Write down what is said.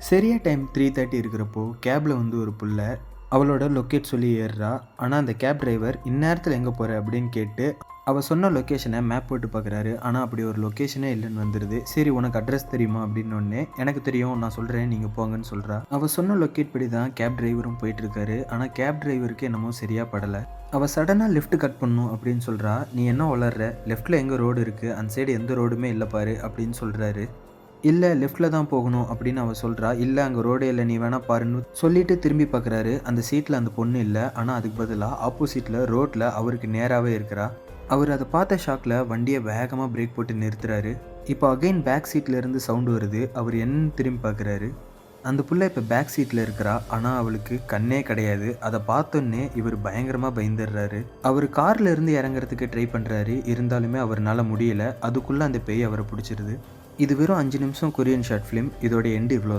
சரியா டைம் 3:30 இருக்கிறப்போ கேப்ல ஒரு புள்ள அவளோட லொக்கேட் சொல்லி ஏறுறா. ஆனா அந்த கேப் டிரைவர் இந்நேரத்துல எங்க போற அப்படின்னு கேட்டு அவ சொன்ன லொக்கேஷனை மேப் போட்டு பார்க்குறாரு. ஆனா அப்படி ஒரு லொக்கேஷனே இல்லைன்னு வந்துடுது. சரி உனக்கு அட்ரஸ் தெரியுமா அப்படின்னோடனே எனக்கு தெரியும் நான் சொல்றேன் நீங்க போங்கன்னு சொல்றா. அவ சொன்ன லொக்கேட் படி தான் கேப் டிரைவரும் போயிட்டு இருக்காரு. ஆனா கேப் டிரைவருக்கு என்னமோ சரியா படல. அவ சடனா லெஃப்ட் கட் பண்ணும் அப்படின்னு சொல்றா. நீ என்ன வளர்ற, லெஃப்ட்ல எங்க ரோடு இருக்கு, அந்த சைடு எந்த ரோடுமே இல்லை பாரு அப்படின்னு சொல்றாரு. இல்ல லெஃப்ட்ல தான் போகணும் அப்படின்னு அவ சொல்றா. இல்ல அங்க ரோடே இல்ல நீ வேணா பாருன்னு சொல்லிட்டு திரும்பி பார்க்குறாரு. அந்த சீட்ல அந்த பொண்ணு இல்ல. ஆனா அதுக்கு பதிலா ஆப்போசிட்ல ரோட்ல அவருக்கு நேராவே இருக்கிறா. அவர் அதை பார்த்த ஷாக்ல வண்டியை வேகமா பிரேக் போட்டு நிறுத்துறாரு. இப்போ அகைன் பேக் சீட்ல இருந்து சவுண்ட் வருது. அவர் என்னன்னு திரும்பி பார்க்குறாரு. அந்த புள்ள இப்போ பேக் சீட்ல இருக்கிறா. ஆனா அவளுக்கு கண்ணே கிடையாது. அதை பார்த்தோன்னே இவர் பயங்கரமா பயந்துடுறாரு. அவர் கார்ல இருந்து இறங்குறதுக்கு ட்ரை பண்றாரு. இருந்தாலுமே அவர்னால முடியல. அதுக்குள்ள அந்த பேய் அவரை பிடிச்சிருது. இது வெறும் 5 நிமிஷம் கொரியன் ஷார்ட் ஃபிலிம். இதோட எண்டு இவ்வளோ.